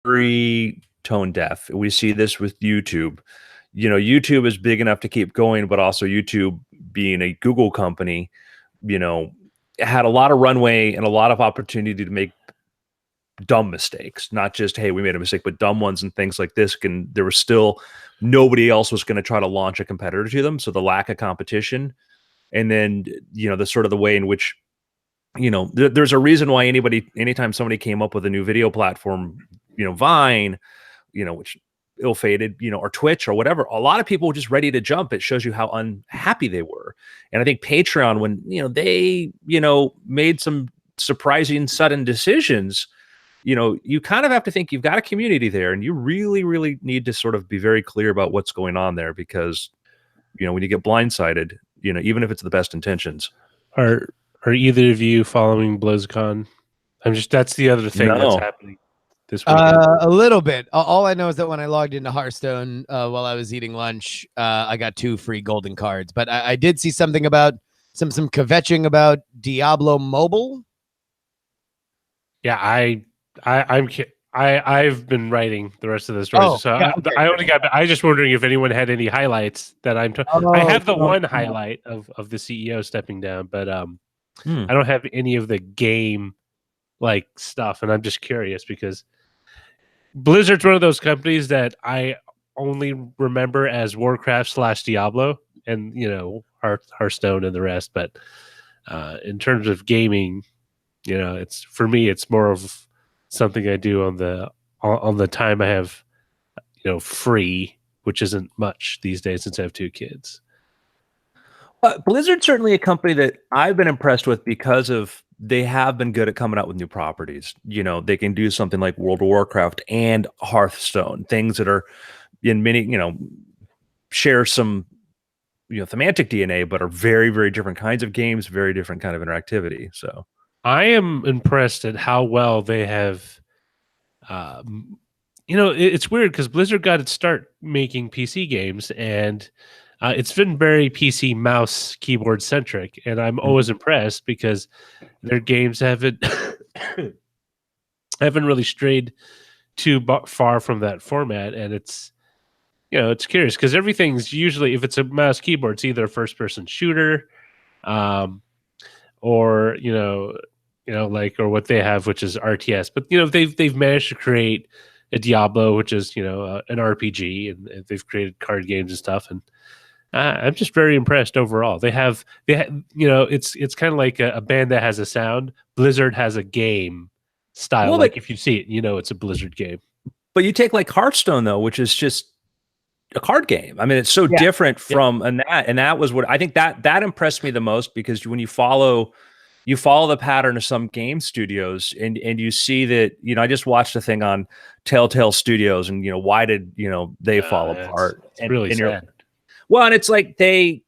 very tone deaf. We see this with YouTube. YouTube is big enough to keep going, but also YouTube being a Google company, had a lot of runway and a lot of opportunity to make dumb mistakes, not just, hey, we made a mistake, but dumb ones and things like this. There was still nobody else was going to try to launch a competitor to them. So the lack of competition, and then, the sort of the way in which, there's a reason why anytime somebody came up with a new video platform, Vine, which ill-fated, or Twitch or whatever, a lot of people were just ready to jump. It shows you how unhappy they were. And I think Patreon, when, they, made some surprising sudden decisions, you kind of have to think you've got a community there, and you really, really need to sort of be very clear about what's going on there, because, when you get blindsided, even if it's the best intentions. Are either of you following BlizzCon? That's the other thing that's happening this weekend. A little bit. All I know is that when I logged into Hearthstone while I was eating lunch, I got 2 free golden cards. But I did see something about some kvetching about Diablo Mobile. Yeah, I've been writing the rest of the story, I just wondering if anyone had any highlights that I have the one highlight of the CEO stepping down, but I don't have any of the game like stuff, and I'm just curious because Blizzard's one of those companies that I only remember as Warcraft / Diablo, and Hearthstone and the rest. But in terms of gaming, it's, for me, it's more of something I do on the time I have, free, which isn't much these days since I have 2 kids. Blizzard's certainly a company that I've been impressed with because of they have been good at coming out with new properties. They can do something like World of Warcraft and Hearthstone, things that are in many, share some, thematic DNA, but are very, very different kinds of games, very different kind of interactivity. So I am impressed at how well they have, it's weird because Blizzard got its start making PC games, and it's been very PC mouse keyboard centric, and I'm always impressed because their games haven't really strayed too far from that format. And it's it's curious because everything's usually, if it's a mouse keyboard, it's either a first person shooter, or or what they have, which is RTS. But they've managed to create a Diablo, which is an RPG, and they've created card games and stuff, and I'm just very impressed overall. They have it's kind of like a band that has a sound. Blizzard has a game style. Well, if you see it, it's a Blizzard game. But you take like Hearthstone though, which is just a card game. I mean, it's so different from and that was what I think that impressed me the most, because when you follow the pattern of some game studios, and you see that, I just watched a thing on Telltale Studios, and why did they fall apart? It's really sad. Well, and it's like they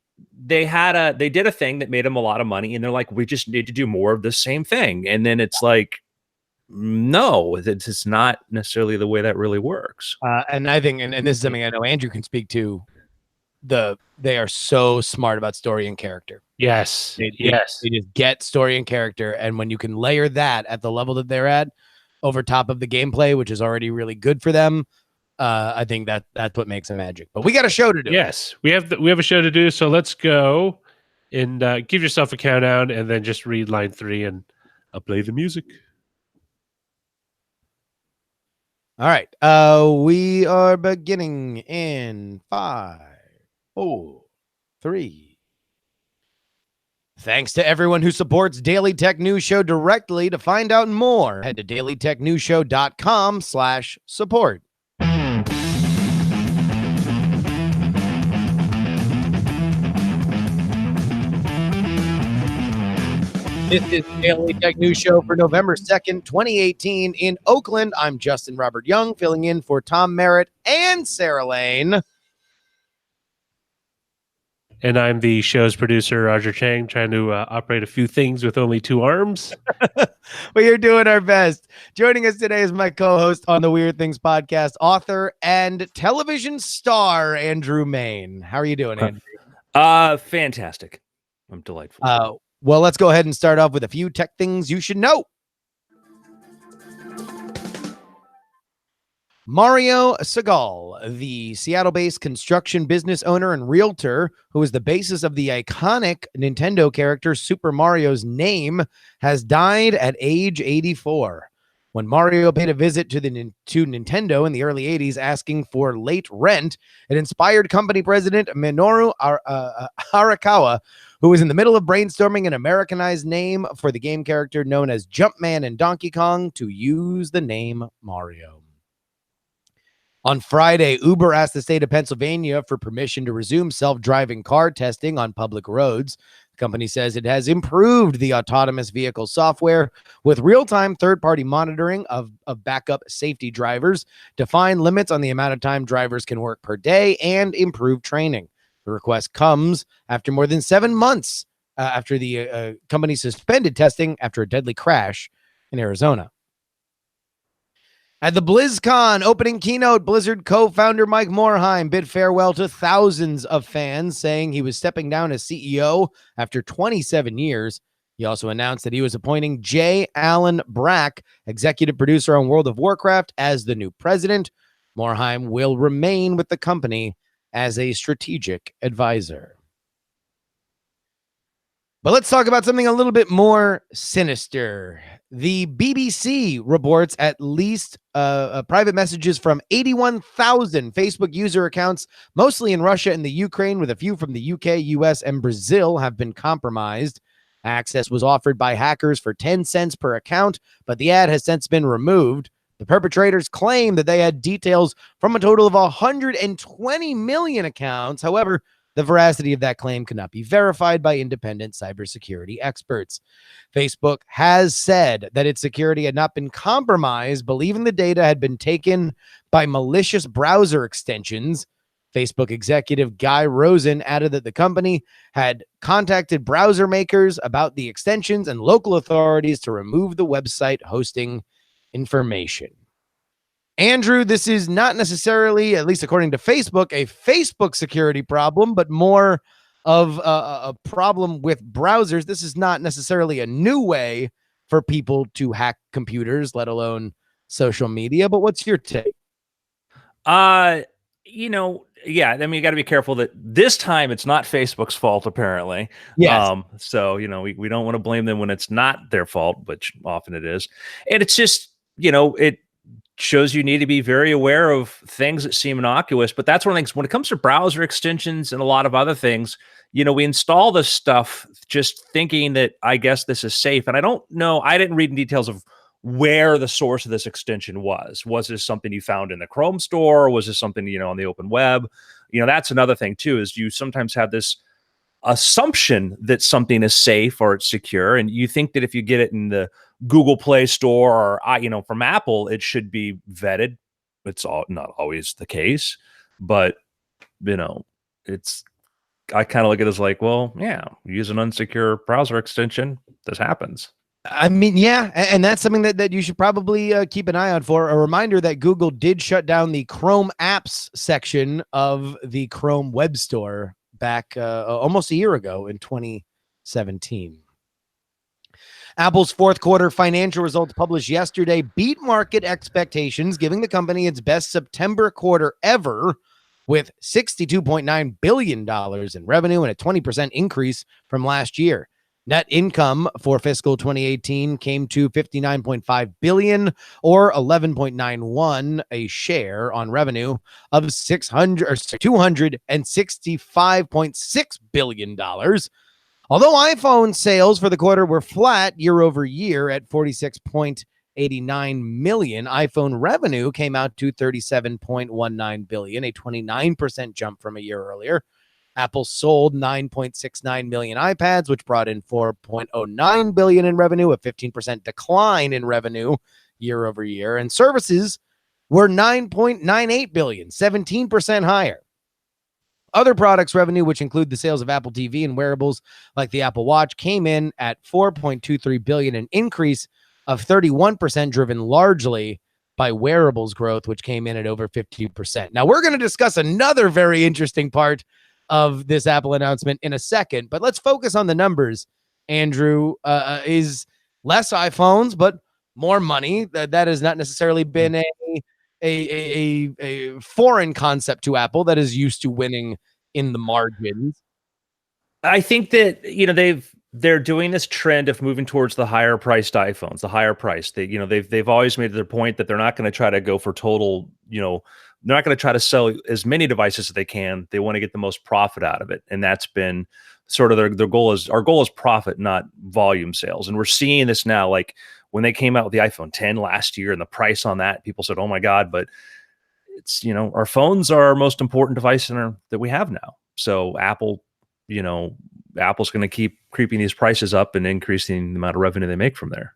did a thing that made them a lot of money, and they're like, we just need to do more of the same thing. And then it's like, no, it's not necessarily the way that really works. And I think, and this is something I know Andrew can speak to, they are so smart about story and character. Yes. They just get story and character. And when you can layer that at the level that they're at over top of the gameplay, which is already really good for them, I think that's what makes it magic. But we got a show to do. Yes, we have a show to do. So let's go and give yourself a countdown, and then just read line 3, and I'll play the music. All right. We are beginning in 5, 4, 3. Thanks to everyone who supports Daily Tech News Show directly. To find out more, head to dailytechnewsshow.com/support. This is the Daily Tech News Show for November 2nd, 2018 in Oakland. I'm Justin Robert Young, filling in for Tom Merritt and Sarah Lane. And I'm the show's producer, Roger Chang, trying to operate a few things with only 2 arms. We are doing our best. Joining us today is my co-host on the Weird Things podcast, author and television star, Andrew Mayne. How are you doing, Andrew? Fantastic. I'm delightful. Well, let's go ahead and start off with a few tech things you should know. Mario Segal, the Seattle-based construction business owner and realtor who is the basis of the iconic Nintendo character Super Mario's name, has died at age 84. When Mario paid a visit to Nintendo in the early 80s asking for late rent, it inspired company president Minoru Arakawa, who was in the middle of brainstorming an Americanized name for the game character known as Jumpman and Donkey Kong, to use the name Mario. On Friday, Uber asked the state of Pennsylvania for permission to resume self-driving car testing on public roads. The company says it has improved the autonomous vehicle software with real-time third-party monitoring of backup safety drivers, define limits on the amount of time drivers can work per day, and improve training. The request comes after more than 7 months after the company suspended testing after a deadly crash in Arizona. At the BlizzCon opening keynote, Blizzard co-founder Mike Morhaime bid farewell to thousands of fans, saying he was stepping down as CEO after 27 years. He also announced that he was appointing J. Allen Brack, executive producer on World of Warcraft, as the new president. Morhaime will remain with the company as a strategic advisor. But let's talk about something a little bit more sinister. The BBC reports at least private messages from 81,000 Facebook user accounts, mostly in Russia and the Ukraine, with a few from the UK, US, and Brazil, have been compromised. Access was offered by hackers for 10 cents per account, but the ad has since been removed. The perpetrators claim that they had details from a total of 120 million accounts. However, the veracity of that claim cannot be verified by independent cybersecurity experts. Facebook has said that its security had not been compromised, believing the data had been taken by malicious browser extensions. Facebook executive Guy Rosen added that the company had contacted browser makers about the extensions and local authorities to remove the website hosting information. Andrew, this is not necessarily, at least according to Facebook, a Facebook security problem, but more of a problem with browsers. This is not necessarily a new way for people to hack computers, let alone social media. But what's your take? Yeah, I mean, you got to be careful that this time it's not Facebook's fault, apparently. Yes. So, we don't want to blame them when it's not their fault, which often it is. And it's just, it shows you need to be very aware of things that seem innocuous. But that's one of the things when it comes to browser extensions and a lot of other things, we install this stuff just thinking that I guess this is safe. And I don't know, I didn't read in details of where the source of this extension was. Was this something you found in the Chrome store? Or was this something, on the open web? That's another thing too, is you sometimes have this assumption that something is safe or it's secure. And you think that if you get it in the Google Play Store or, from Apple, it should be vetted. It's not always the case, but, I kind of look at it as like, well, yeah, use an unsecure browser extension. This happens. I mean, yeah, and that's something that you should probably keep an eye out for. A reminder that Google did shut down the Chrome apps section of the Chrome web store back almost a year ago in 2017. Apple's fourth quarter financial results published yesterday beat market expectations, giving the company its best September quarter ever, with $62.9 billion in revenue and a 20% increase from last year. Net income for fiscal 2018 came to $59.5 billion, or $11.91 a share on revenue of $265.6 billion. Although iPhone sales for the quarter were flat year over year at 46.89 million, iPhone revenue came out to $37.19 billion, a 29% jump from a year earlier. Apple sold 9.69 million iPads, which brought in $4.09 billion in revenue, a 15% decline in revenue year over year. And services were $9.98 billion, 17% higher. Other products revenue, which include the sales of Apple TV and wearables like the Apple Watch, came in at $4.23 billion, an increase of 31%, driven largely by wearables growth, which came in at over 50%. Now, we're going to discuss another very interesting part of this Apple announcement in a second, but let's focus on the numbers. Andrew, is less iPhones, but more money. That has not necessarily been a foreign concept to Apple that is used to winning in the margins. I think that, you know, they're doing this trend of moving towards the higher priced iPhones, the higher price. They, you know, they've always made their point that they're not going to try to go for total, you know, they're not going to try to sell as many devices as they can. They want to get the most profit out of it. And that's been sort of their goal is, our goal is profit, not volume sales. And we're seeing this now, like when they came out with the iPhone 10 last year and the price on that, people said, oh my God, but it's, you know, our phones are our most important device that we have now. So Apple, you know, Apple's going to keep creeping these prices up and increasing the amount of revenue they make from there.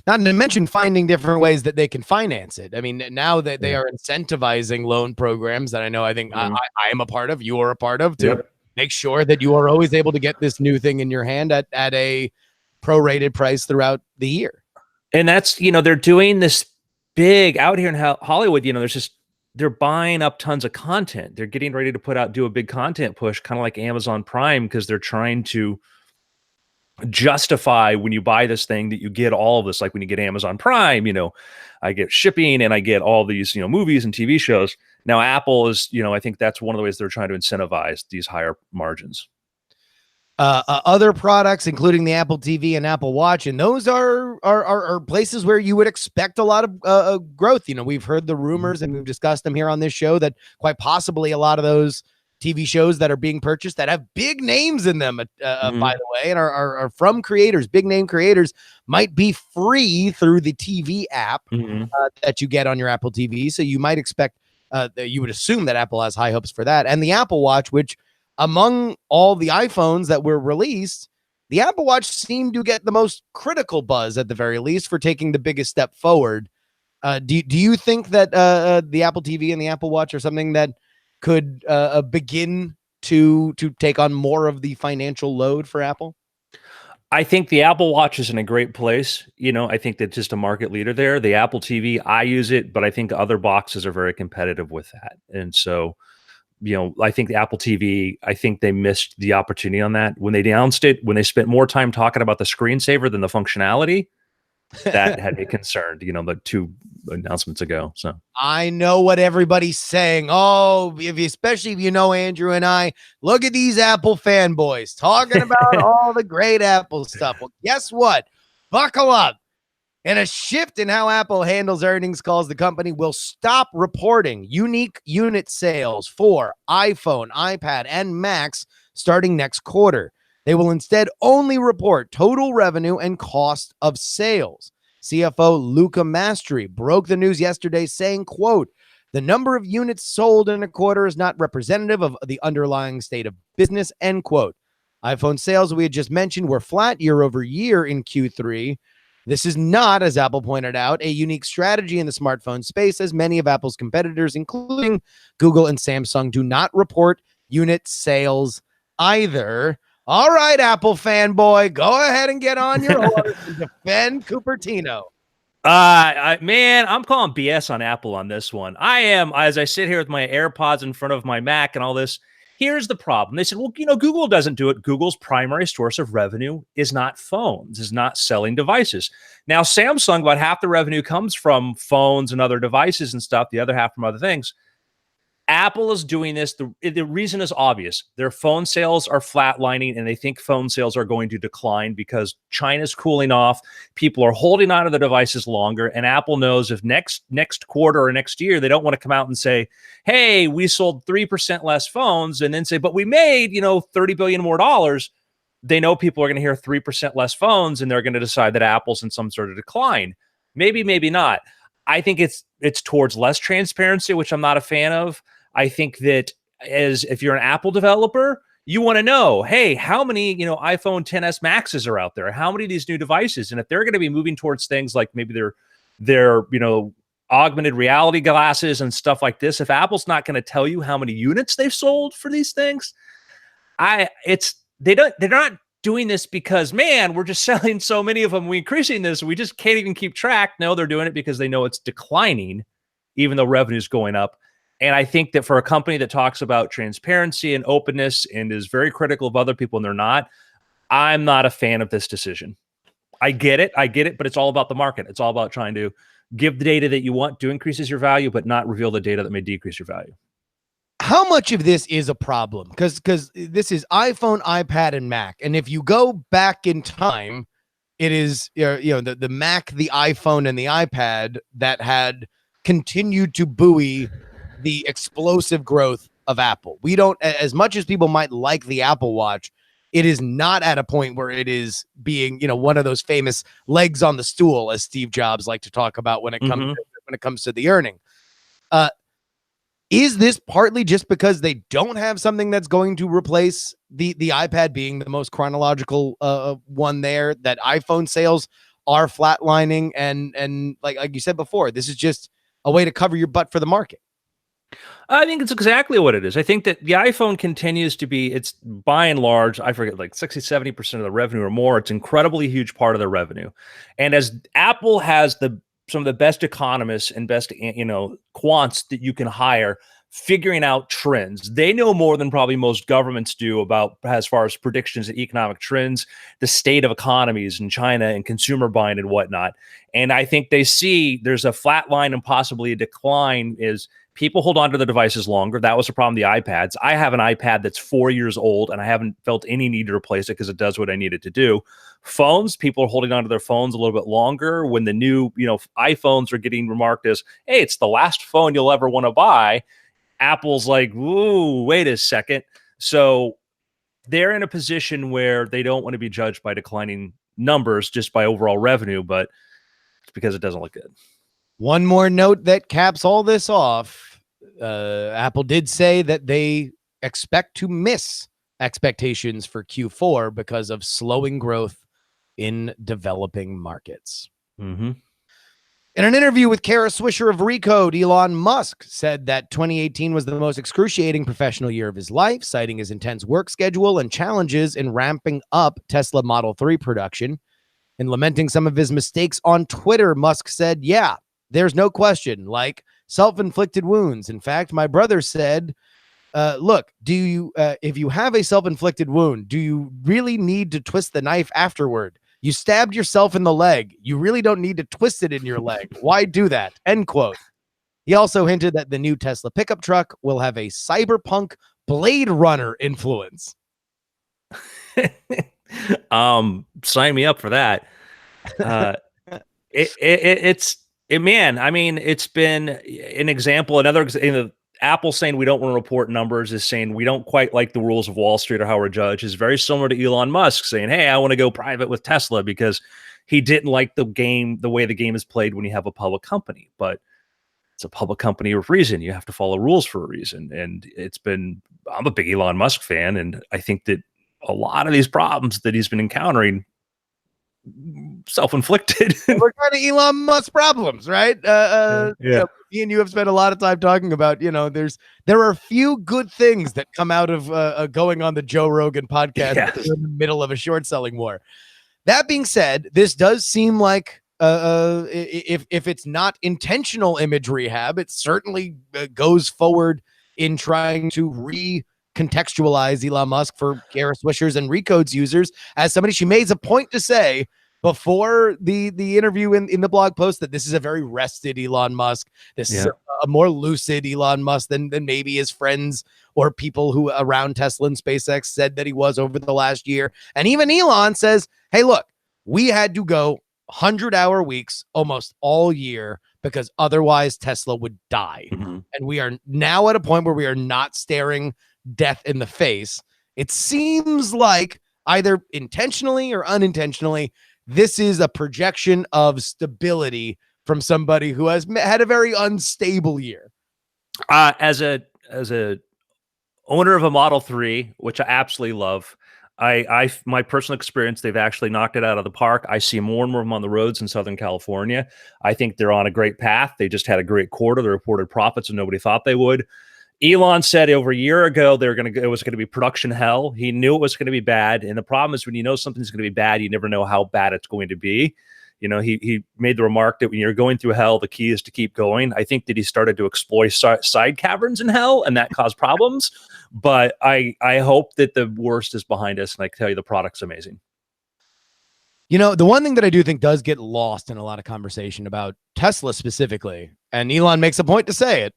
Not to mention finding different ways that they can finance it. I mean, now that they are incentivizing loan programs that I think I am a part of, you are a part of, to make sure that you are always able to get this new thing in your hand at a prorated price throughout the year. And that's, you know, they're doing this big out here in Hollywood, you know, they're buying up tons of content. They're getting ready to do a big content push, kind of like Amazon Prime, because they're trying to justify when you buy this thing that you get all of this. Like when you get Amazon Prime, you know, I get shipping and I get all these, you know, movies and TV shows. Now Apple is, you know, I think that's one of the ways they're trying to incentivize these higher margins. Other products, including the Apple TV and Apple Watch, and those are places where you would expect a lot of growth. You know, we've heard the rumors and we've discussed them here on this show that quite possibly a lot of those TV shows that are being purchased that have big names in them, by the way, and are from creators, big name creators, might be free through the TV app that you get on your Apple TV. So you might expect, you would assume that Apple has high hopes for that. And the Apple Watch, which among all the iPhones that were released, the Apple Watch seemed to get the most critical buzz at the very least for taking the biggest step forward. Do you think that the Apple TV and the Apple Watch are something that could begin to take on more of the financial load for Apple? I think the Apple Watch is in a great place. You know, I think that's just a market leader there. The Apple TV, I use it, but I think other boxes are very competitive with that. And so, you know, I think the Apple TV, I think they missed the opportunity on that. When they announced it, when they spent more time talking about the screensaver than the functionality, that had me concerned, you know, the 2 announcements ago. So I know what everybody's saying. Oh, especially if you know Andrew and I, look at these Apple fanboys talking about all the great Apple stuff. Well, guess what? Buckle up. In a shift in how Apple handles earnings calls, the company will stop reporting unique unit sales for iPhone, iPad, and Macs starting next quarter. They will instead only report total revenue and cost of sales. CFO Luca Mastri broke the news yesterday saying, quote, "The number of units sold in a quarter is not representative of the underlying state of business," end quote. iPhone sales, we had just mentioned, were flat year over year in Q3. This is not, as Apple pointed out, a unique strategy in the smartphone space, as many of Apple's competitors, including Google and Samsung, do not report unit sales either. All right, Apple fanboy, go ahead and get on your horse and defend Cupertino. Man, I'm calling BS on Apple on this one. I am, as I sit here with my AirPods in front of my Mac and all this. Here's the problem. They said, well, you know, Google doesn't do it. Google's primary source of revenue is not phones, is not selling devices. Now, Samsung, about half the revenue comes from phones and other devices and stuff, the other half from other things. Apple is doing this. The reason is obvious. Their phone sales are flatlining, and they think phone sales are going to decline because China's cooling off. People are holding on to the devices longer, and Apple knows if next quarter or next year, they don't want to come out and say, hey, we sold 3% less phones, and then say, but we made, you know, $30 billion more dollars. They know people are going to hear 3% less phones, and they're going to decide that Apple's in some sort of decline. Maybe, maybe not. I think it's towards less transparency, which I'm not a fan of. I think that if you're an Apple developer, you want to know, hey, how many, you know, iPhone XS Maxes are out there? How many of these new devices? And if they're going to be moving towards things like maybe they're you know, augmented reality glasses and stuff like this, if Apple's not going to tell you how many units they've sold for these things, they're not doing this because, man, we're just selling so many of them, we're increasing this, we just can't even keep track. No, they're doing it because they know it's declining, even though revenue's going up. And I think that for a company that talks about transparency and openness and is very critical of other people and they're not, I'm not a fan of this decision. I get it, but it's all about the market. It's all about trying to give the data that you want to increases your value, but not reveal the data that may decrease your value. How much of this is a problem? Because this is iPhone, iPad, and Mac. And if you go back in time, it is the Mac, the iPhone, and the iPad that had continued to buoy the explosive growth of Apple. We don't, as much as people might like the Apple Watch, it is not at a point where it is being, one of those famous legs on the stool, as Steve Jobs liked to talk about when it comes to the earning. Is this partly just because they don't have something that's going to replace the iPad being the most chronological one there, that iPhone sales are flatlining, and like you said before, this is just a way to cover your butt for the market? I think it's exactly what it is. I think that the iPhone continues to be, it's by and large, I forget, like 60-70% of the revenue or more. It's an incredibly huge part of the revenue. And as Apple has some of the best economists and best, quants that you can hire, figuring out trends. They know more than probably most governments do about, as far as predictions of economic trends, the state of economies in China and consumer buying and whatnot. And I think they see there's a flat line and possibly a decline is people hold on to the devices longer. That was the problem with the iPads. I have an iPad that's 4 years old, and I haven't felt any need to replace it because it does what I need it to do. Phones, people are holding on to their phones a little bit longer. When the new, iPhones are getting remarked as, hey, it's the last phone you'll ever want to buy, Apple's like, ooh, wait a second. So they're in a position where they don't want to be judged by declining numbers, just by overall revenue, but it's because it doesn't look good. One more note that caps all this off. Apple did say that they expect to miss expectations for Q4 because of slowing growth in developing markets. Mm-hmm. In an interview with Kara Swisher of Recode, Elon Musk said that 2018 was the most excruciating professional year of his life, citing his intense work schedule and challenges in ramping up Tesla Model 3 production. In lamenting some of his mistakes on Twitter, Musk said, yeah, there's no question, like self-inflicted wounds. In fact, my brother said, look, if you have a self-inflicted wound, do you really need to twist the knife afterward? You stabbed yourself in the leg. You really don't need to twist it in your leg. Why do that? End quote. He also hinted that the new Tesla pickup truck will have a cyberpunk Blade Runner influence. Sign me up for that. Man, I mean, it's been an example. Another Apple saying we don't want to report numbers is saying we don't quite like the rules of Wall Street or how we're judged is very similar to Elon Musk saying, hey, I want to go private with Tesla because he didn't like the way the game is played when you have a public company. But it's a public company with reason. You have to follow rules for a reason. And I'm a big Elon Musk fan, and I think that a lot of these problems that he's been encountering self-inflicted. We're kind of Elon Musk problems, right? Yeah. Me and you have spent a lot of time talking about, there are a few good things that come out of going on the Joe Rogan podcast in the middle of a short selling war. That being said, this does seem like if it's not intentional image rehab, it certainly goes forward in trying to recontextualize Elon Musk for Kara Swishers and Recode's users as somebody. She made a point to say before the interview in the blog post that this is a very rested Elon Musk. This is a more lucid Elon Musk than maybe his friends or people who around Tesla and SpaceX said that he was over the last year. And even Elon says, hey, look, we had to go 100-hour weeks almost all year because otherwise Tesla would die. Mm-hmm. And we are now at a point where we are not staring death in the face. It seems like either intentionally or unintentionally, this is a projection of stability from somebody who has had a very unstable year. As a owner of a Model 3, which I absolutely love, my personal experience, they've actually knocked it out of the park. I see more and more of them on the roads in Southern California. I think they're on a great path. They just had a great quarter. They reported profits and nobody thought they would. Elon said over a year ago it was going to be production hell. He knew it was going to be bad. And the problem is when you know something's going to be bad, you never know how bad it's going to be. He made the remark that when you're going through hell, the key is to keep going. I think that he started to exploit side caverns in hell, and that caused problems. But I hope that the worst is behind us, and I can tell you the product's amazing. You know, the one thing that I do think does get lost in a lot of conversation about Tesla specifically, and Elon makes a point to say it,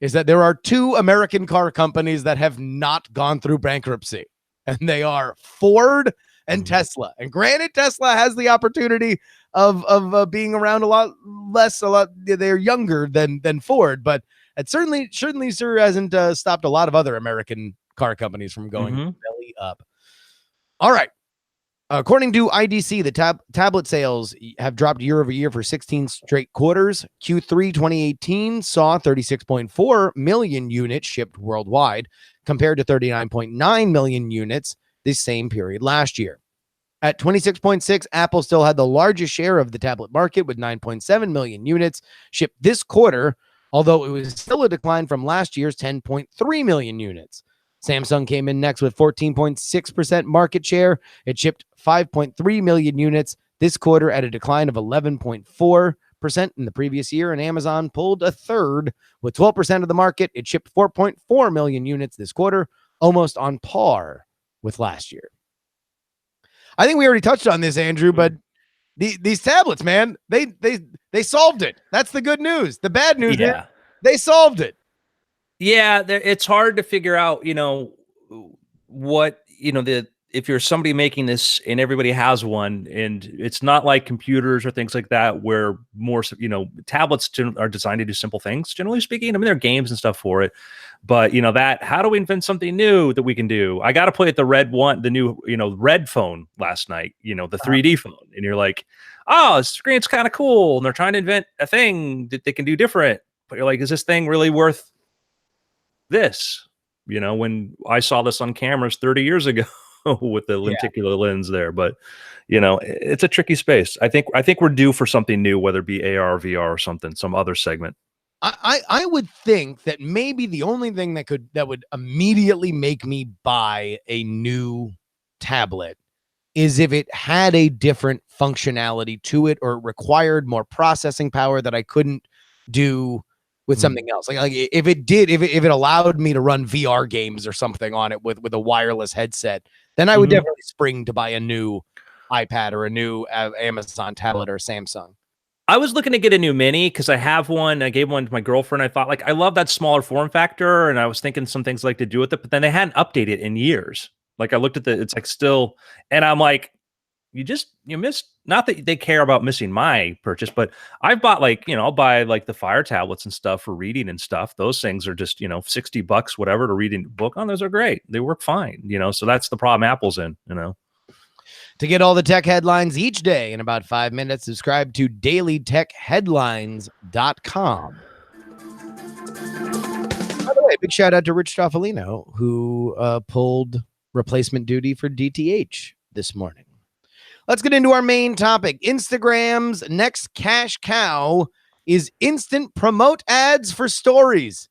is that there are two American car companies that have not gone through bankruptcy, and they are Ford and Tesla. And granted, Tesla has the opportunity of being around a lot less, they're younger than Ford, but it certainly sure hasn't stopped a lot of other American car companies from going belly up. All right. According to IDC, the tablet sales have dropped year over year for 16 straight quarters. Q3 2018 saw 36.4 million units shipped worldwide, compared to 39.9 million units the same period last year. At 26.6, Apple still had the largest share of the tablet market with 9.7 million units shipped this quarter, although it was still a decline from last year's 10.3 million units. Samsung came in next with 14.6% market share. It shipped 5.3 million units this quarter at a decline of 11.4% in the previous year. And Amazon pulled a third with 12% of the market. It shipped 4.4 million units this quarter, almost on par with last year. I think we already touched on this, Andrew, but these tablets, man, they solved it. That's the good news. The bad news is they solved it. Yeah, it's hard to figure out, what, if you're somebody making this and everybody has one, and it's not like computers or things like that where more, tablets are designed to do simple things, generally speaking. I mean, there are games and stuff for it, but how do we invent something new that we can do? I got to play at the new, Red phone last night, the 3D phone. And you're like, oh, the screen's kind of cool. And they're trying to invent a thing that they can do different. But you're like, is this thing really worth this? When I saw this on cameras 30 years ago with the lenticular lens there, but it's a tricky space. I think we're due for something new, whether it be AR or VR or something, some other segment. I would think that maybe the only thing that would immediately make me buy a new tablet is if it had a different functionality to it, or required more processing power that I couldn't do with something else. Like if it allowed me to run VR games or something on it with a wireless headset, then I would definitely spring to buy a new iPad or a new Amazon tablet or Samsung. I was looking to get a new Mini because I have one. I gave one to my girlfriend. I thought, I love that smaller form factor, and I was thinking some things to do with it, but then they hadn't updated in years. Like I looked at it's still, and I'm like, you missed, not that they care about missing my purchase, but I've bought I'll buy the Fire tablets and stuff for reading and stuff. Those things are just, $60, whatever, to read a book on. Those are great. They work fine, so that's the problem Apple's in, To get all the tech headlines each day in about 5 minutes, subscribe to dailytechheadlines.com. By the way, big shout out to Rich Stoffolino, who pulled replacement duty for DTH this morning. Let's get into our main topic. Instagram's next cash cow is instant promote ads for stories.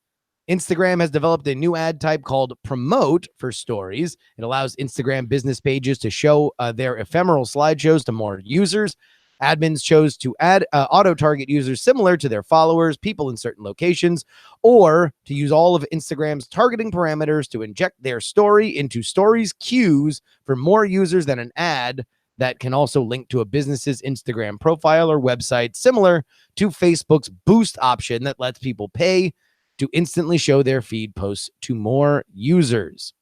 Instagram has developed a new ad type called Promote for Stories. It allows Instagram business pages to show their ephemeral slideshows to more users. Admins chose to add auto-target users similar to their followers, people in certain locations, or to use all of Instagram's targeting parameters to inject their story into stories queues for more users than an ad that can also link to a business's Instagram profile or website, similar to Facebook's Boost option that lets people pay to instantly show their feed posts to more users.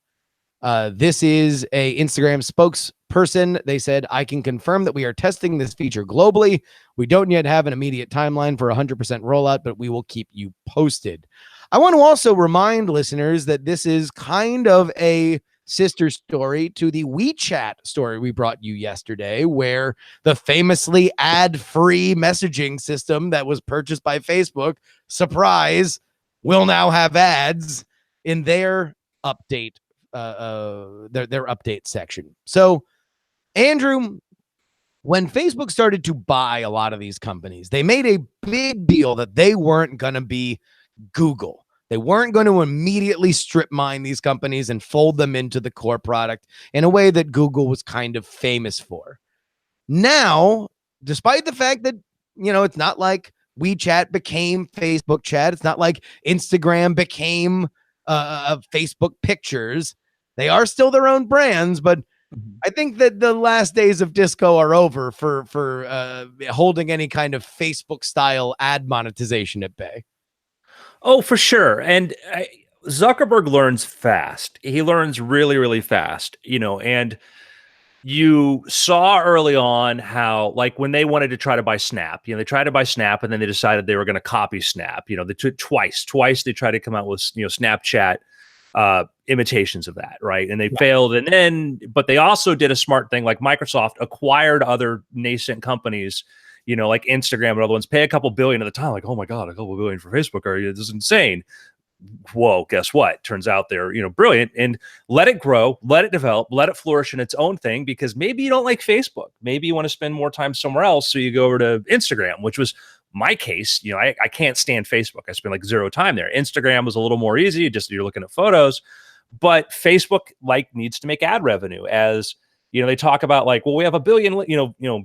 This is a Instagram spokesperson. They said, I can confirm that we are testing this feature globally. We don't yet have an immediate timeline for 100% rollout, but we will keep you posted. I want to also remind listeners that this is kind of a sister story to the WeChat story we brought you yesterday, where the famously ad-free messaging system that was purchased by Facebook, surprise, will now have ads in their update, their update section. So, Andrew, when Facebook started to buy a lot of these companies, they made a big deal that they weren't going to be Google. They weren't going to immediately strip mine these companies and fold them into the core product in a way that Google was kind of famous for. Now, despite the fact that, it's not like WeChat became Facebook Chat, it's not like Instagram became Facebook Pictures. They are still their own brands, but I think that the last days of disco are over for holding any kind of Facebook style ad monetization at bay. Oh, for sure. And Zuckerberg learns fast. He learns really, really fast, and you saw early on how, like, when they wanted to try to buy Snap, they tried to buy Snap and then they decided they were going to copy Snap. They took twice they tried to come out with, Snapchat imitations of that, right? And they failed. And then, but they also did a smart thing, like Microsoft acquired other nascent companies, like Instagram and other ones, pay a couple billion at the time, like, oh my God, a couple billion for Facebook. This is insane. Whoa, guess what? Turns out they're, brilliant, and let it grow, let it develop, let it flourish in its own thing, because maybe you don't like Facebook. Maybe you want to spend more time somewhere else. So you go over to Instagram, which was my case. I can't stand Facebook. I spend like zero time there. Instagram was a little more easy. Just you're looking at photos, but Facebook needs to make ad revenue, as they talk about, like, well, we have a billion,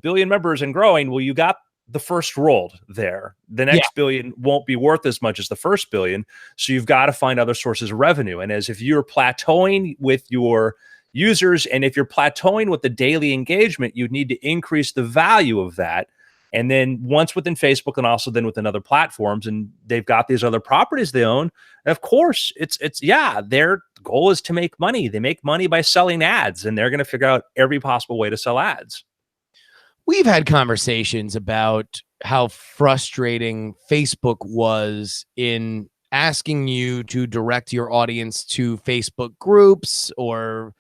billion members and growing. Well, you got the first rolled there. The next billion won't be worth as much as the first billion. So you've got to find other sources of revenue. And as if you're plateauing with your users, and if you're plateauing with the daily engagement, you need to increase the value of that. And then once within Facebook, and also then within other platforms, and they've got these other properties they own. And of course, their goal is to make money. They make money by selling ads, and they're going to figure out every possible way to sell ads. We've had conversations about how frustrating Facebook was in asking you to direct your audience to Facebook groups or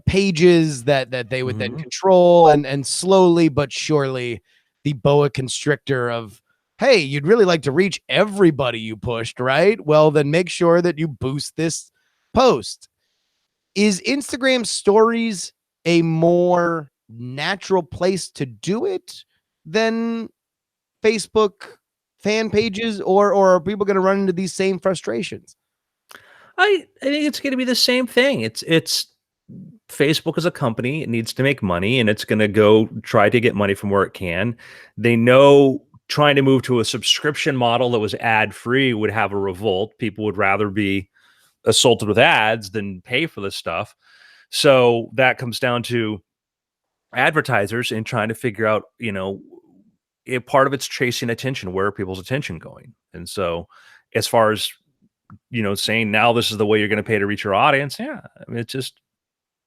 pages that they would then control, and slowly but surely the boa constrictor of, hey, you'd really like to reach everybody you pushed, right? Well, then make sure that you boost this post. Is Instagram stories a more natural place to do it than Facebook fan pages, or are people going to run into these same frustrations? I think it's going to be the same thing. It's Facebook as a company. It needs to make money, and it's going to go try to get money from where it can. They know trying to move to a subscription model that was ad free would have a revolt. People would rather be assaulted with ads than pay for this stuff. So that comes down to advertisers and trying to figure out, part of it's chasing attention. Where are people's attention going? And so as far as, saying now this is the way you're going to pay to reach your audience. Yeah. I mean, it's just,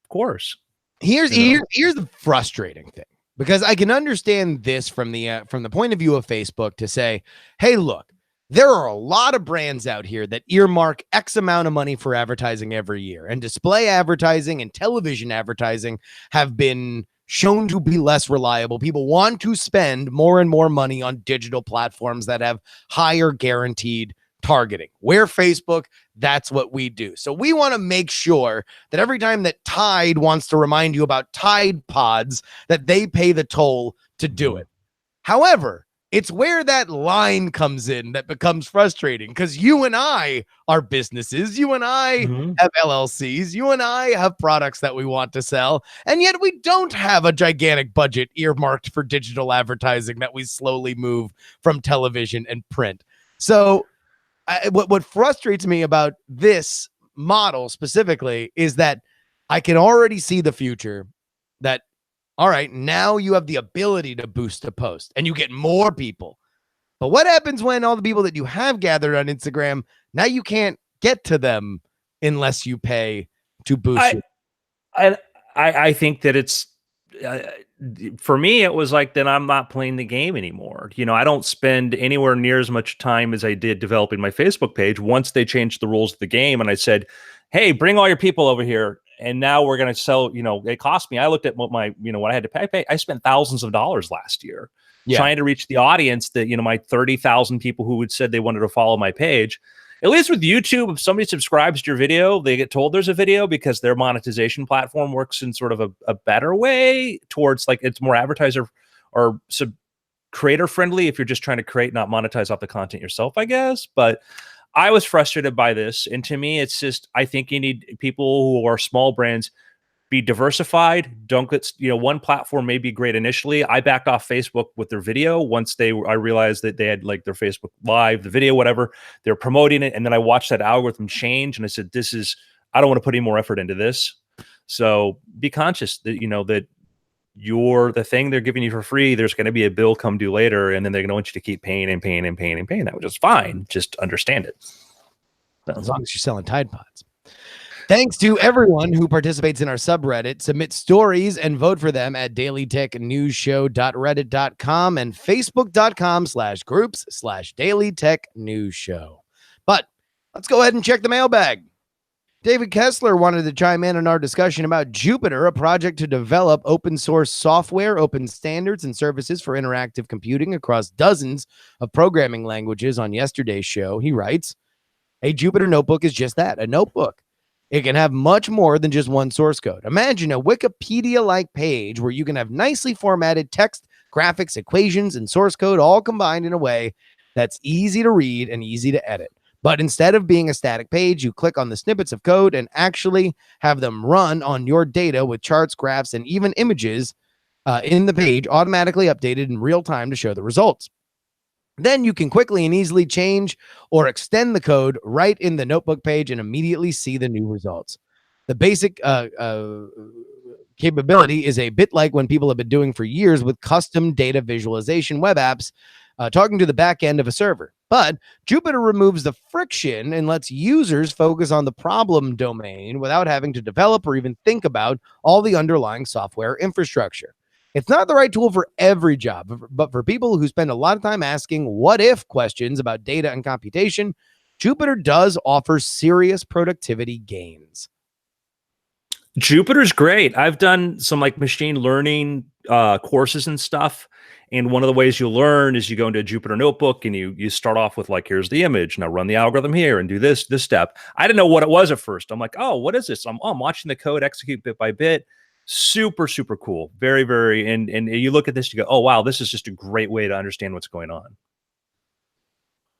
of course. Here's the frustrating thing, because I can understand this from the point of view of Facebook to say, hey, look, there are a lot of brands out here that earmark X amount of money for advertising every year, and display advertising and television advertising have been shown to be less reliable. People want to spend more and more money on digital platforms that have higher guaranteed targeting. We're Facebook, that's what we do. So we want to make sure that every time that Tide wants to remind you about Tide Pods, that they pay the toll to do it. However, it's where that line comes in that becomes frustrating, because you and I are businesses. You and I have LLCs. You and I have products that we want to sell. And yet we don't have a gigantic budget earmarked for digital advertising that we slowly move from television and print. So what frustrates me about this model specifically is that I can already see the future that, all right, now you have the ability to boost a post and you get more people. But what happens when all the people that you have gathered on Instagram, now you can't get to them unless you pay to boost it? I think that it's, for me, it was like, then I'm not playing the game anymore. I don't spend anywhere near as much time as I did developing my Facebook page. Once they changed the rules of the game and I said, hey, bring all your people over here, and now we're going to sell, it cost me. I looked at what my, what I had to pay. I spent thousands of dollars last year trying to reach the audience that, my 30,000 people who had said they wanted to follow my page. At least with YouTube, if somebody subscribes to your video, they get told there's a video, because their monetization platform works in sort of a better way towards, like, it's more advertiser or creator friendly if you're just trying to create, not monetize off the content yourself, I guess. But I was frustrated by this. And to me, it's just, I think you need people who are small brands, be diversified. Don't get, one platform may be great initially. I backed off Facebook with their video once I realized that they had, like, their Facebook Live, the video, whatever, they're promoting it. And then I watched that algorithm change and I said, I don't want to put any more effort into this. So be conscious that, that the thing they're giving you for free, there's going to be a bill come due later, and then they're going to want you to keep paying and paying and paying and paying that, which is fine. Just understand it. So. As long as you're selling Tide Pods. Thanks to everyone who participates in our subreddit. Submit stories and vote for them at dailytechnewsshow.reddit.com and facebook.com/groups/dailytechnewsshow. But let's go ahead and check the mailbag. David Kessler wanted to chime in our discussion about Jupiter, a project to develop open source software, open standards, and services for interactive computing across dozens of programming languages on yesterday's show. He writes, a Jupyter notebook is just that, a notebook. It can have much more than just one source code. Imagine a Wikipedia-like page where you can have nicely formatted text, graphics, equations, and source code all combined in a way that's easy to read and easy to edit. But instead of being a static page, you click on the snippets of code and actually have them run on your data with charts, graphs, and even images in the page automatically updated in real time to show the results. Then you can quickly and easily change or extend the code right in the notebook page and immediately see the new results. The basic capability is a bit like when people have been doing for years with custom data visualization web apps, talking to the back end of a server. But Jupyter removes the friction and lets users focus on the problem domain without having to develop or even think about all the underlying software infrastructure. It's not the right tool for every job, but for people who spend a lot of time asking what-if questions about data and computation, Jupyter does offer serious productivity gains. Jupyter's great. I've done some machine learning courses and stuff. And one of the ways you learn is you go into a Jupyter notebook and you start off with here's the image. Now run the algorithm here and do this step. I didn't know what it was at first. I'm like, oh, what is this? I'm watching the code execute bit by bit. Super, super cool. Very, very. And you look at this, you go, oh, wow, this is just a great way to understand what's going on.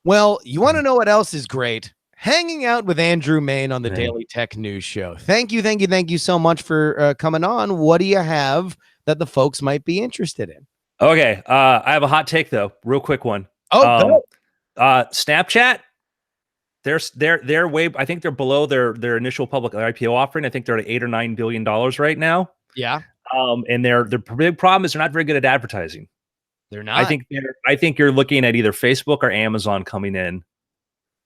Well, you want to know what else is great? Hanging out with Andrew Mayne on the Daily Tech News Show. Thank you so much for coming on. What do you have that the folks might be interested in? Okay. I have a hot take, though. Real quick one. Oh, Snapchat. They're way. I think they're below their initial public IPO offering. I think they're at $8 or $9 billion right now. Yeah. And their big problem is they're not very good at advertising. They're not. I think you're looking at either Facebook or Amazon coming in,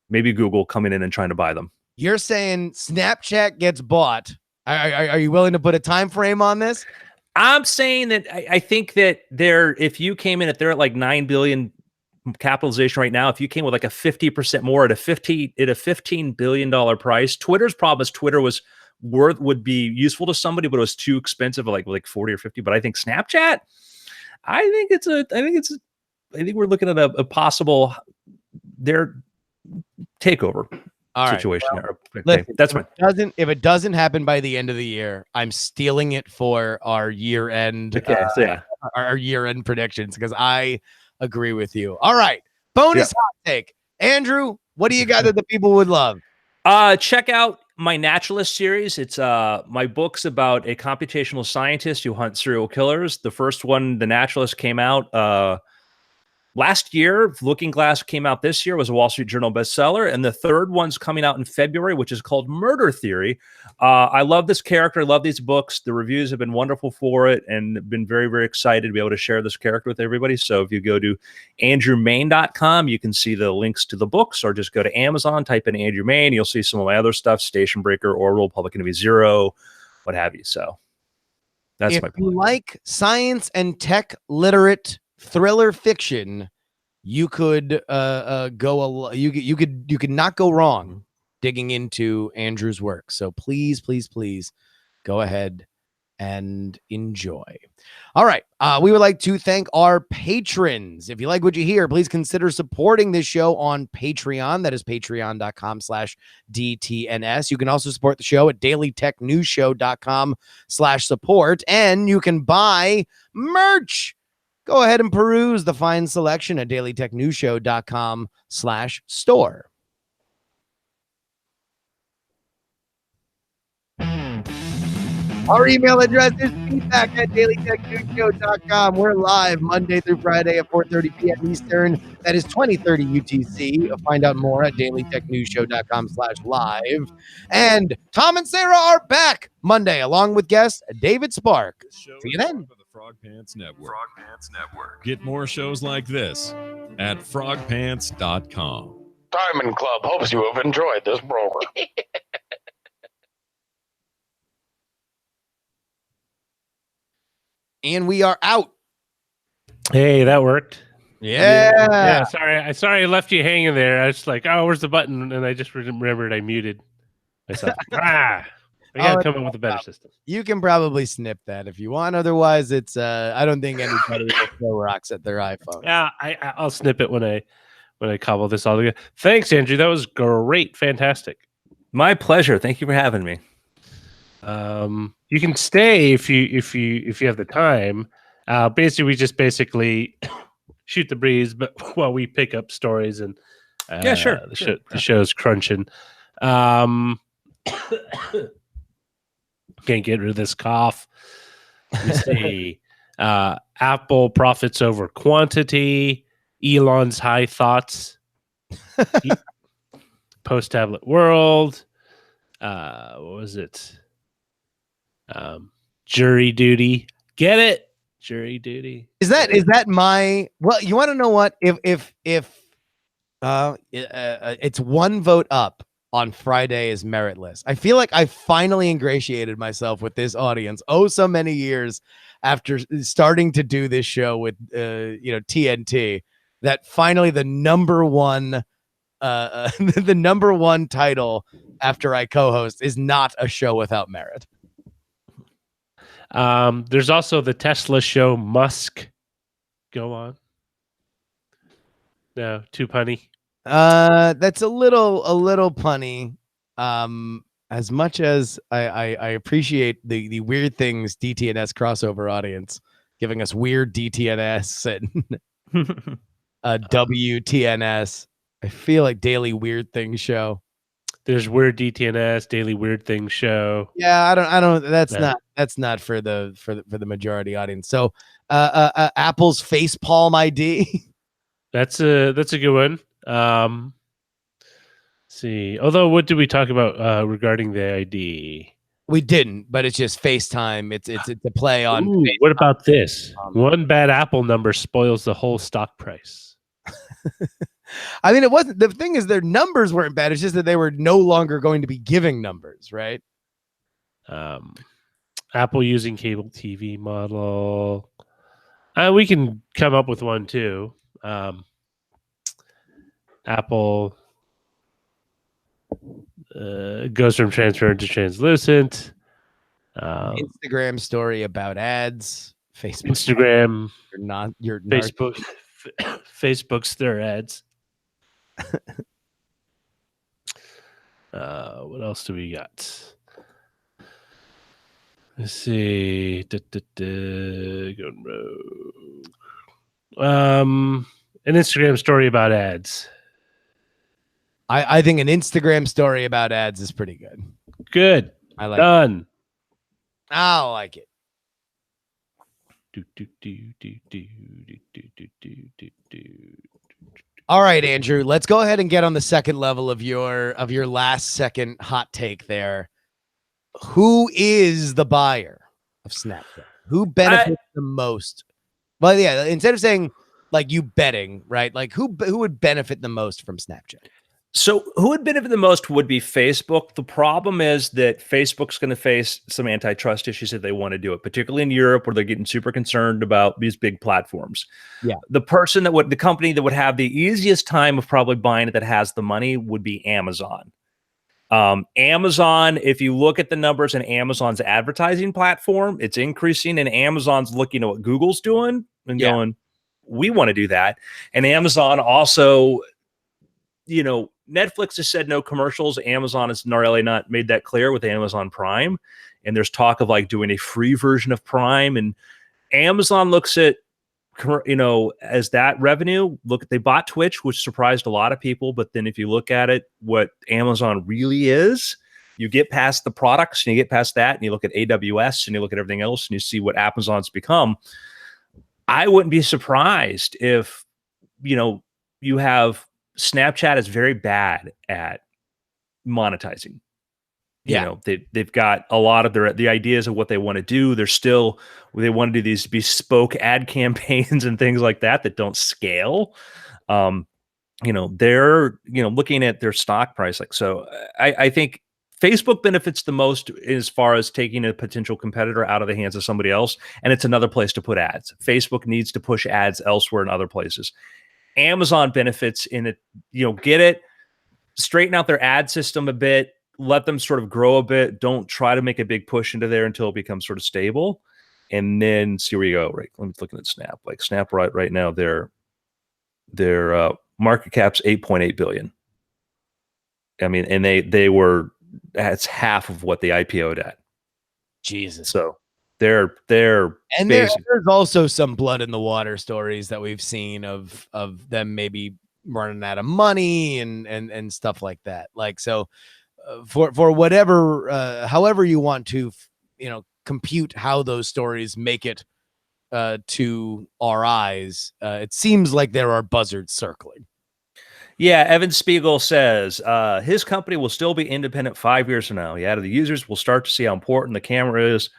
maybe Google coming in and trying to buy them. You're saying Snapchat gets bought. Are you willing to put a time frame on this? I'm saying that I think that if you came in, if they're at $9 billion capitalization right now, if you came with a 50% more at a $15 billion price, Twitter's problem is Twitter would be useful to somebody, but it was too expensive, like 40 or 50. But I think Snapchat, I think we're looking at a possible their takeover situation. Well, there. Listen, That's fine. If it doesn't happen by the end of the year, I'm stealing it for our year end. Okay, so yeah, our year end predictions, because I agree with you. All right, bonus hot take, Andrew. What do you got that the people would love? Check out my Naturalist series. It's my books about a computational scientist who hunts serial killers. The first one, The Naturalist, came out last year. Looking Glass came out this year, was a Wall Street Journal bestseller. And the third one's coming out in February, which is called Murder Theory. I love this character. I love these books. The reviews have been wonderful for it and been very, very excited to be able to share this character with everybody. So if you go to andrewmayne.com, you can see the links to the books, or just go to Amazon, type in Andrew Mayne. You'll see some of my other stuff, Station Breaker, Orbital, Public Enemy Zero, what have you. So that's my point. If you like science and tech literate thriller fiction, you could you could not go wrong digging into Andrew's work. So please go ahead and enjoy. All right. We would like to thank our patrons. If you like what you hear, please consider supporting this show on Patreon. That is patreon.com/DTNS. You can also support the show at dailytechnewsshow.com/support, and you can buy merch. Go ahead and peruse the fine selection at dailytechnewsshow.com/store. Our email address is feedback@dailytechnewsshow.com. We're live Monday through Friday at 4:30 p.m. Eastern. That is 20:30 UTC. Find out more at dailytechnewsshow.com/live. And Tom and Sarah are back Monday, along with guest David Spark. See you then. The Frog Pants Network. Frog Pants Network. Get more shows like this at frogpants.com. Diamond Club hopes you have enjoyed this program. And we are out. Hey, that worked. Yeah. Sorry I left you hanging there. I was like, oh, where's the button? And I just remembered I muted myself. I gotta come up with a better system. You can probably snip that if you want. Otherwise, it's I don't think anybody will throw rocks at their iPhone. Yeah, I'll snip it when I cobble this all together. Thanks, Andrew. That was great. Fantastic. My pleasure. Thank you for having me. You can stay if you have the time. We just shoot the breeze, but while we pick up stories and yeah, sure. The show's crunching. Can't get rid of this cough. We see Apple profits over quantity. Elon's high thoughts. Post-tablet world. What was it? Jury duty. Get it? Jury duty. Is that my? Well, you want to know what? If it's one vote up on Friday is meritless. I feel like I finally ingratiated myself with this audience. Oh, so many years after starting to do this show with TNT, that finally the number one the number one title after I co-host is not a show without merit. There's also the Tesla show Musk. Go on. No, too punny. That's a little punny. As much as I appreciate the weird things DTNS crossover audience giving us weird DTNS and WTNS, I feel like Daily Weird Things Show. There's Weird DTNS, Daily Weird Things Show. Yeah, I don't. That's not for the majority audience. So, Apple's Face Palm ID. That's a good one. See, although what did we talk about regarding the ID? We didn't, but it's just FaceTime. It's a play on. Ooh, what about this? One bad Apple number spoils the whole stock price. I mean, it wasn't. The thing is, their numbers weren't bad. It's just that they were no longer going to be giving numbers, right? Apple using cable TV model. We can come up with one too. Apple goes from transparent to translucent. Instagram story about ads. Facebook. Instagram. You're Facebook. Facebook's their ads. What else do we got? Let's see. Going rogue. An Instagram story about ads. I think an Instagram story about ads is pretty good. Good. I like done. I like it. All right, Andrew, let's go ahead and get on the second level of your last second hot take there. Who is the buyer of Snapchat? Who benefits the most? Well, yeah, instead of saying like you betting, right? Like who would benefit the most from Snapchat? So who would benefit the most would be Facebook. The problem is that Facebook's going to face some antitrust issues if they want to do it, particularly in Europe where they're getting super concerned about these big platforms. Yeah. The company that would have the easiest time of probably buying it that has the money would be Amazon. Amazon, if you look at the numbers in Amazon's advertising platform, it's increasing, and Amazon's looking at what Google's doing and going, we want to do that. And Amazon also, Netflix has said no commercials. Amazon has not made that clear with Amazon Prime. And there's talk of like doing a free version of Prime. And Amazon looks at, as that revenue. They bought Twitch, which surprised a lot of people. But then if you look at it, what Amazon really is, you get past the products and you get past that and you look at AWS and you look at everything else and you see what Amazon's become, I wouldn't be surprised if, you have Snapchat is very bad at monetizing. They've got a lot of the ideas of what they want to do. They want to do these bespoke ad campaigns and things like that don't scale. They're looking at their stock price. I think Facebook benefits the most as far as taking a potential competitor out of the hands of somebody else, and it's another place to put ads. Facebook needs to push ads elsewhere in other places. Amazon benefits in it, straighten out their ad system a bit, let them sort of grow a bit. Don't try to make a big push into there until it becomes sort of stable, and then see where you go. Right. Let me look at Snap. Snap right now, their market cap's $8.8 billion. I mean, and that's half of what they IPO'd at. Jesus. So they're and there's also some blood in the water stories that we've seen of them maybe running out of money and stuff like that. For whatever, however you want to, compute how those stories make it to our eyes, it seems like there are buzzards circling. Yeah, Evan Spiegel says his company will still be independent 5 years from now. He added the users will start to see how important the camera is.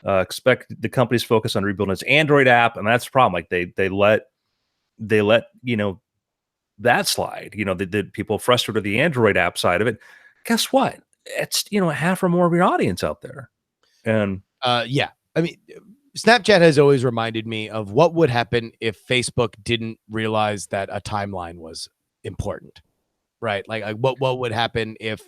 Expect the company's focus on rebuilding its Android app, and that's the problem. They let that slide. The people frustrated with the Android app side of it. Guess what? It's half or more of your audience out there. And yeah, I mean, Snapchat has always reminded me of what would happen if Facebook didn't realize that a timeline was important, right? Like what would happen if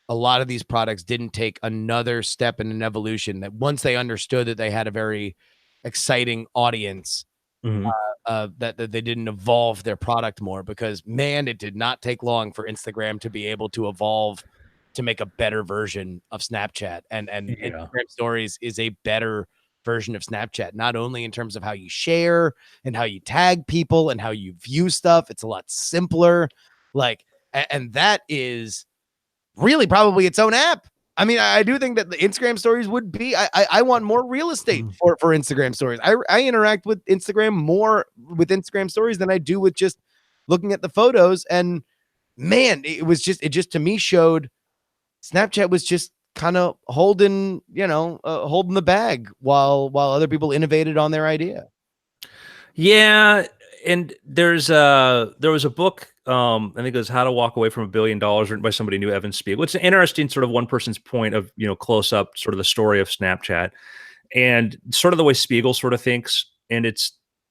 a lot of these products didn't take another step in an evolution, that once they understood that they had a very exciting audience, that they didn't evolve their product more, because man, it did not take long for Instagram to be able to evolve to make a better version of Snapchat. And Instagram stories is a better version of Snapchat, not only in terms of how you share and how you tag people and how you view stuff. It's a lot simpler. And that is really probably its own app. I mean, I do think that the Instagram stories would be, I want more real estate for Instagram stories. I interact with Instagram more with Instagram stories than I do with just looking at the photos. And man, it just to me showed Snapchat was just kind of holding the bag while other people innovated on their idea. Yeah. And there was a book, I think it was How to Walk Away from $1 Billion, written by somebody new, Evan Spiegel. It's an interesting sort of one person's point of, close up sort of the story of Snapchat and sort of the way Spiegel sort of thinks. And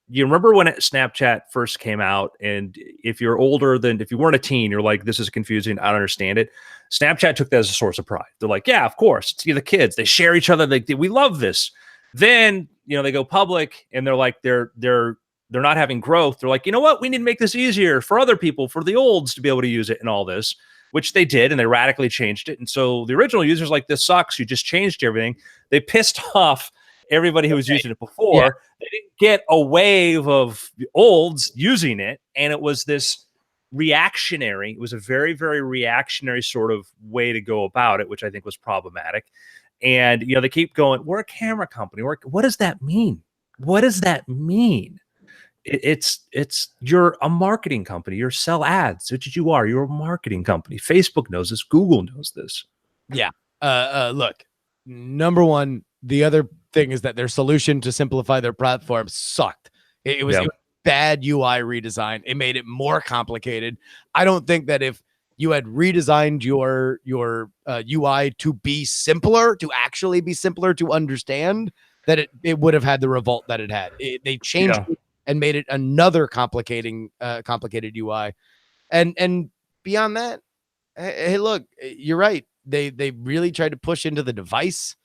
you remember when Snapchat first came out, and if you're older than, if you weren't a teen, you're like, this is confusing, I don't understand it. Snapchat took that as a source of pride. They're like, yeah, of course, it's the kids, they share each other, we love this. Then, they go public and they're like, they're not having growth. They're like, you know what? We need to make this easier for other people, for the olds to be able to use it and all this, which they did, and they radically changed it. And so the original users like, this sucks, you just changed everything. They pissed off everybody who was using it before. Yeah. They didn't get a wave of olds using it, and it was this reactionary. It was a very, very reactionary sort of way to go about it, which I think was problematic. And, they keep going, we're a camera company. What does that mean? What does that mean? It's you're a marketing company. You sell ads. That's what you are. You're a marketing company. Facebook knows this. Google knows this. Yeah. Look, number one, the other thing is that their solution to simplify their platform sucked. It was bad UI redesign. It made it more complicated. I don't think that if you had redesigned your UI to be simpler, to actually be simpler to understand, that it would have had the revolt that it had. They changed it and made it another complicated UI. And beyond that, hey, look, you're right. They really tried to push into the device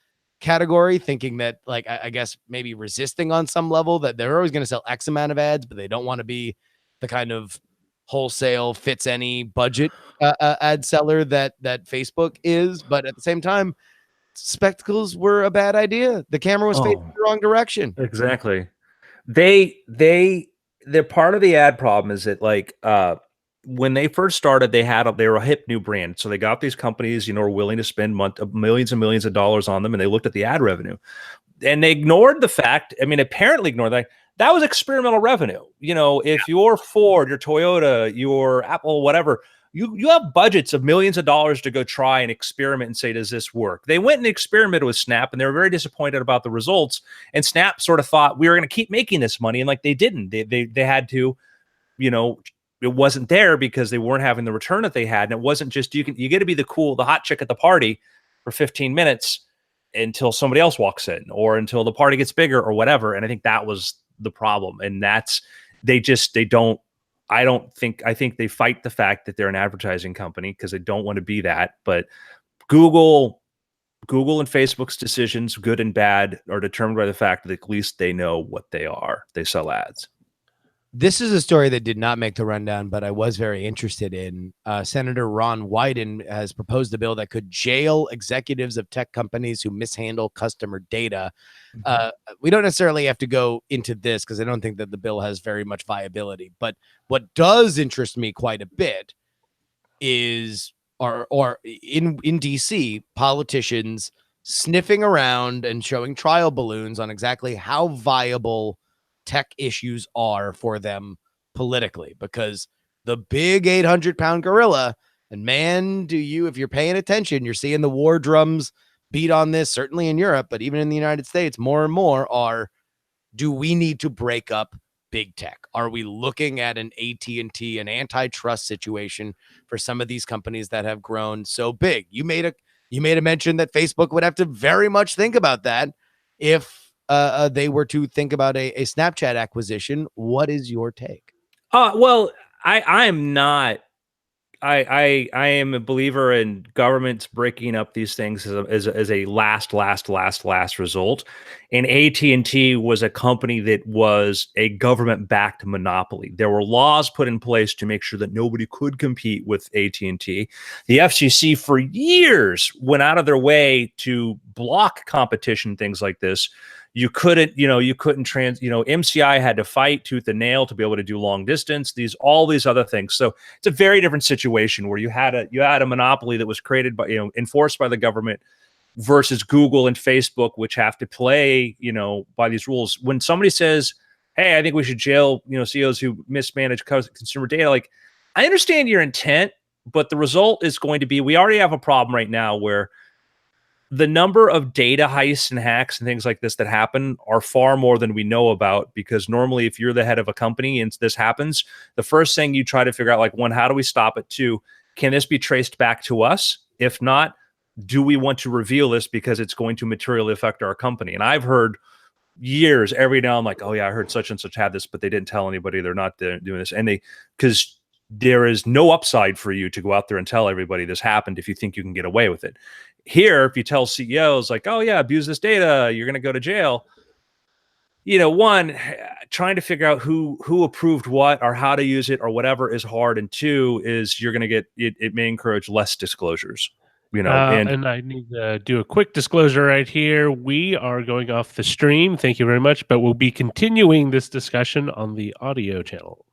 category, thinking that, like, I guess maybe resisting on some level that they're always going to sell X amount of ads, but they don't want to be the kind of wholesale fits any budget ad seller that Facebook is. But at the same time, spectacles were a bad idea. The camera was facing the wrong direction. Exactly. They're part of the ad problem is that, like, when they first started, they were a hip new brand. So they got these companies, you know, were willing to spend millions and millions of dollars on them. And they looked at the ad revenue and they ignored the fact. I mean, apparently ignored that was experimental revenue. You know, if you're Ford, your Toyota, your Apple, whatever, you have budgets of millions of dollars to go try and experiment and say, does this work? They went and experimented with Snap and they were very disappointed about the results. And Snap sort of thought we were going to keep making this money. And like they didn't, they had to, you know, it wasn't there because they weren't having the return that they had. And it wasn't just, you get to be the hot chick at the party for 15 minutes until somebody else walks in or until the party gets bigger or whatever. And I think that was the problem. And I think they fight the fact that they're an advertising company because they don't want to be that. But Google and Facebook's decisions, good and bad, are determined by the fact that at least they know what they are. They sell ads. This is a story that did not make the rundown, but I was very interested in. Senator Ron Wyden has proposed a bill that could jail executives of tech companies who mishandle customer data. We don't necessarily have to go into this because I don't think that the bill has very much viability. But what does interest me quite a bit is, or in DC, politicians sniffing around and showing trial balloons on exactly how viable tech issues are for them politically, because the big 800-pound gorilla, and man, if you're paying attention, you're seeing the war drums beat on this, certainly in Europe, but even in the United States, more and more are, do we need to break up big tech? Are we looking at an AT&T, an antitrust situation for some of these companies that have grown so big? You made a mention that Facebook would have to very much think about that if they were to think about a Snapchat acquisition. What is your take? Well, I am not. I am a believer in governments breaking up these things as a last result. And AT&T was a company that was a government-backed monopoly. There were laws put in place to make sure that nobody could compete with AT&T. The FCC for years went out of their way to block competition, things like this. MCI had to fight tooth and nail to be able to do long distance, all these other things. So it's a very different situation where you had a monopoly that was created by, enforced by the government versus Google and Facebook, which have to play, by these rules. When somebody says, hey, I think we should jail, CEOs who mismanage consumer data, like, I understand your intent, but the result is going to be, we already have a problem right now where the number of data heists and hacks and things like this that happen are far more than we know about, because normally if you're the head of a company and this happens, the first thing you try to figure out, like, one, how do we stop it? Two, can this be traced back to us? If not, do we want to reveal this because it's going to materially affect our company? And I've heard years, every now I'm like, oh yeah, I heard such and such had this, but they didn't tell anybody. They're not doing this. And because there is no upside for you to go out there and tell everybody this happened if you think you can get away with it. Here, if you tell CEOs like, oh yeah, abuse this data, you're going to go to jail. One, trying to figure out who approved what or how to use it or whatever is hard. And two is you're going to get, it may encourage less disclosures. And I need to do a quick disclosure right here. We are going off the stream. Thank you very much. But we'll be continuing this discussion on the audio channel.